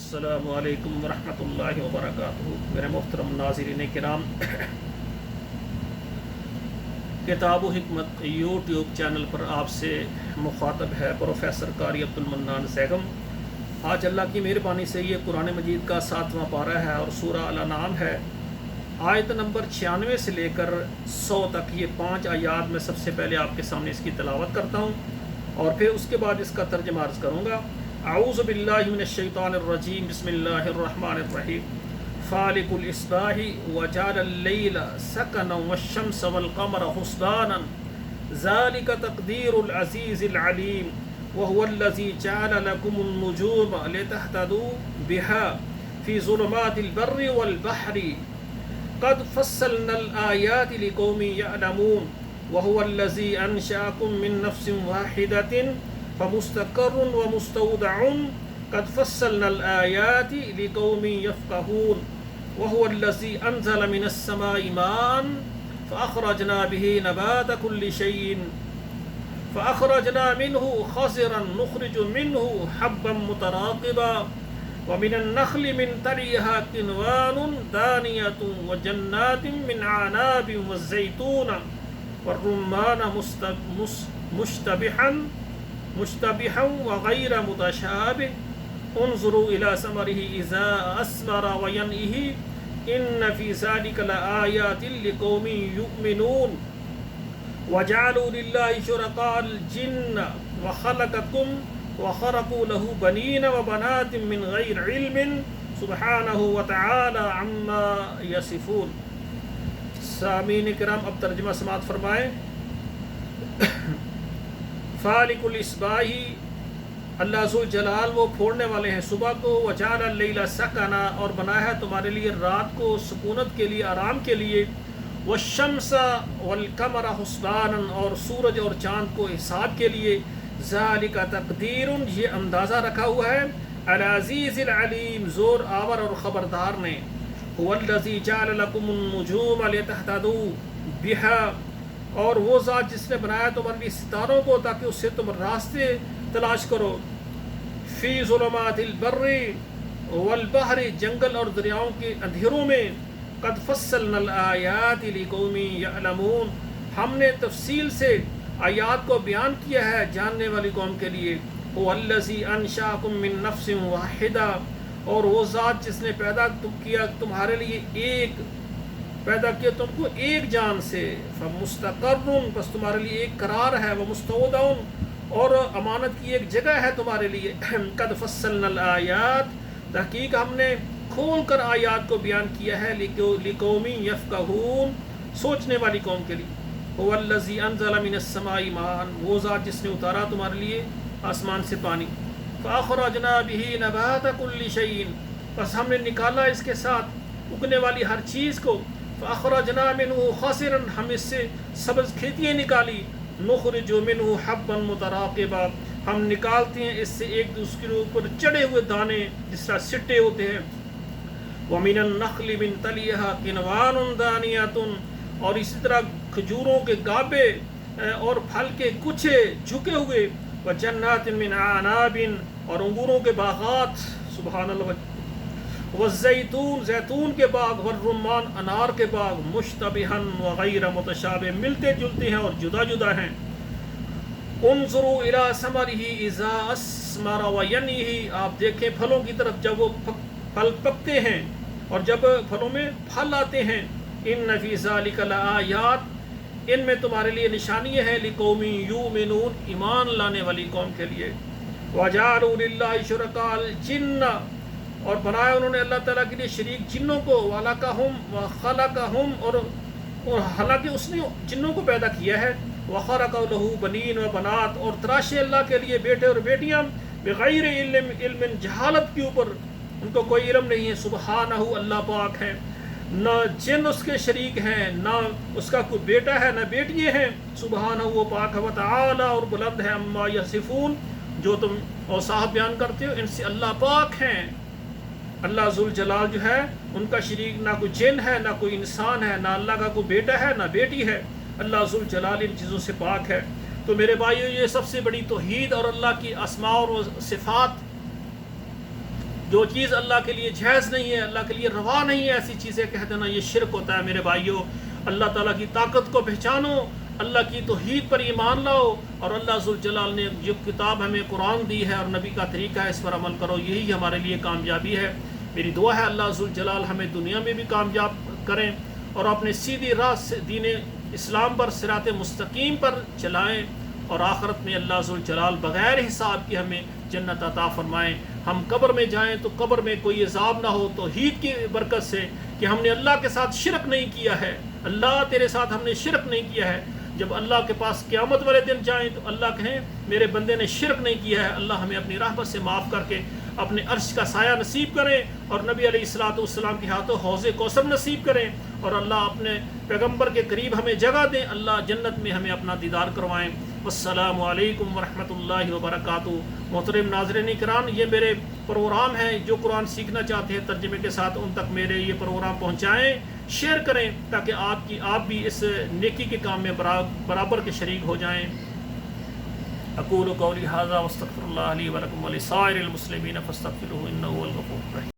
السلام علیکم ورحمۃ اللہ وبرکاتہ۔ میرے محترم ناظرین کرام، کتاب و حکمت یوٹیوب چینل پر آپ سے مخاطب ہے پروفیسر قاری عبد المنان زیغم۔ آج اللہ کی مہربانی سے یہ قرآن مجید کا 7واں پارہ ہے اور سورہ الانعام ہے۔ آیت نمبر 96 سے لے کر 100 تک یہ 5 آیات میں سب سے پہلے آپ کے سامنے اس کی تلاوت کرتا ہوں اور پھر اس کے بعد اس کا ترجمہ عرض کروں گا۔ اعوذ باللہ من الشیطان الرجیم، بسم اللہ الرحمن الرحیم۔ فالق الاصباح وجعل اللیل سکنا والشمس والقمر حسبانا ذلك تقدیر العزیز العلیم وهو الذی جعل لکم النجوم لتهتدوا بها فی ظلمات البر والبحر قد فصلنا الآیات لقوم یعلمون وهو الذی انشأکم من نفس واحدة فمستقر ومستودع قد فصلنا الآیات لقوم یفقهون وهو الذی انزل من السماء ماء فأخرجنا به نبات كل شيء فأخرجنا منه خضرا نخرج منه حبا متراقبا ومن النخل من طلعها قنوان دانية وجنات من أعناب والزيتون والرمان مشتبها وغير متشابه انظروا إلى ثمره إذا أثمر وينعه إن في ذلك لآيات لقوم يؤمنون وجعلوا لله شركاء الجن وخلقكم وخرقوا له بنين وبنات من غير علم سبحانه وتعالى عما يصفون۔ سامعین کرام، اب ترجمہ سماعت فرمائیں۔ فالق الاصباح، اللہ ذوالجلال وہ پھوڑنے والے ہیں صبح کو، وجعل اللیل سکنا اور بنایا ہے تمہارے لیے رات کو سکونت کے لیے، آرام کے لیے، والشمس والقمر حسبانا اور سورج اور چاند کو حساب کے لیے، ذالک تقدیر یہ اندازہ رکھا ہوا ہے، العزیز العلیم زور آور اور خبردار نے، هو الذی جعل لکم النجوم لتهتدوا بها اور وہ ذات جس نے بنایا تمہارے لیے ستاروں کو تاکہ اس سے تم راستے تلاش کرو، فی ظلمات البر والبحر جنگل اور دریاؤں کے اندھیروں میں، قد فصلنا الآیات لقوم یعلمون ہم نے تفصیل سے آیات کو بیان کیا ہے جاننے والی قوم کے لیے، هو الذی انشأکم من نفس واحدہ اور وہ ذات جس نے پیدا کیا تمہارے لیے پیدا کیا تم کو ایک جان سے، فمستقر بس تمہارے لیے ایک قرار ہے، ومستودع اور امانت کی ایک جگہ ہے تمہارے لیے، قد فصلنا الآیات تحقیق ہم نے کھول کر آیات کو بیان کیا ہے، لقوم یفقہون سوچنے والی قوم کے لیے، هو الذی انزل من السماء ماء وہ ذات جس نے اتارا تمہارے لیے آسمان سے پانی، فأخرجنا به نبات كل شيء بس ہم نے نکالا اس کے ساتھ اگنے والی ہر چیز کو، فأخرجنا منه خضرا ہم اس سے سبز کھیتیاں نکالی، نخرج منه حبا متراقبا ہم نکالتے ہیں اس سے ایک دوسرے کے اوپر چڑھے ہوئے دانے جس طرح سٹے ہوتے ہیں، ومن النخل من طلعها قنوان دانية اور اسی طرح کھجوروں کے گابے اور پھل کے کچھے جھکے ہوئے، وجنات من اعناب اور انگوروں کے باغات، سبحان اللہ، والزیتون زیتون کے باغ، والرمان انار کے باغ، مشتبہن وغیر متشابہ ملتے جلتے ہیں اور جدا جدا ہیں، انظروا الی ثمرہ اذا اثمر وینعہ آپ دیکھیں پھلوں کی طرف جب وہ پھل پکتے ہیں اور جب پھلوں میں پھل آتے ہیں، ان فی ذلک لآیات ان میں تمہارے لیے نشانیاں ہیں، لقوم یؤمنون ایمان لانے والی قوم کے لیے، وجعلوا للہ شرکاء الجن اور بنایا انہوں نے اللہ تعالیٰ کے لیے شریک جنوں کو، وخلقہم اور حالانکہ اس نے جنوں کو پیدا کیا ہے، وخرق لہ بنین و بنات اور تراشے اللہ کے لیے بیٹے اور بیٹیاں، بغیر علم جہالت کے اوپر ان کو کوئی علم نہیں ہے، سبحانہ اللہ پاک ہے، نہ جن اس کے شریک ہیں، نہ اس کا کوئی بیٹا ہے نہ بیٹیاں ہیں، سبحانہ وہ پاک ہے، وتعالی اور بلند ہے، عما یصفون جو تم اوصاف بیان کرتے ہو ان سے اللہ پاک ہیں۔ اللہ ذوالجلال جو ہے ان کا شریک نہ کوئی جن ہے نہ کوئی انسان ہے، نہ اللہ کا کوئی بیٹا ہے نہ بیٹی ہے، اللہ ذوالجلال ان چیزوں سے پاک ہے۔ تو میرے بھائیو، یہ سب سے بڑی توحید اور اللہ کی اسماء اور صفات جو چیز اللہ کے لیے جائز نہیں ہے، اللہ کے لیے روا نہیں ہے، ایسی چیزیں کہہ دینا یہ شرک ہوتا ہے۔ میرے بھائیوں، اللہ تعالیٰ کی طاقت کو پہچانو، اللہ کی توحید پر ایمان لاؤ، اور اللہ ذوالجلال نے جو کتاب ہمیں قرآن دی ہے اور نبی کا طریقہ ہے اس پر عمل کرو، یہی ہمارے لیے کامیابی ہے۔ میری دعا ہے اللہ ذوالجلال ہمیں دنیا میں بھی کامیاب کریں اور اپنے سیدھی راہ سے دین اسلام پر صراط مستقیم پر چلائیں، اور آخرت میں اللہ ذوالجلال بغیر حساب کی ہمیں جنت عطا فرمائیں۔ ہم قبر میں جائیں تو قبر میں کوئی عذاب نہ ہو، توحید کی برکت سے کہ ہم نے اللہ کے ساتھ شرک نہیں کیا ہے، اللہ تیرے ساتھ ہم نے شرک نہیں کیا ہے۔ جب اللہ کے پاس قیامت والے دن جائیں تو اللہ کہیں میرے بندے نے شرک نہیں کیا ہے، اللہ ہمیں اپنی رحمت سے معاف کر کے اپنے عرش کا سایہ نصیب کریں، اور نبی علیہ الصلوۃ والسلام کے ہاتھوں حوض کوثر نصیب کریں، اور اللہ اپنے پیغمبر کے قریب ہمیں جگہ دیں، اللہ جنت میں ہمیں اپنا دیدار کروائیں۔ السلام علیکم ورحمۃ اللہ وبرکاتہ۔ محترم ناظرین کرام، یہ میرے پروگرام ہیں، جو قرآن سیکھنا چاہتے ہیں ترجمے کے ساتھ ان تک میرے یہ پروگرام پہنچائیں، شیئر کریں، تاکہ آپ بھی اس نیکی کے کام میں برابر کے شریک ہو جائیں۔ اقول قولی ھذا واستغفر اللہ لی ولکم ولسائر المسلمین فاستغفروہ انہ هو الغفور الرحیم۔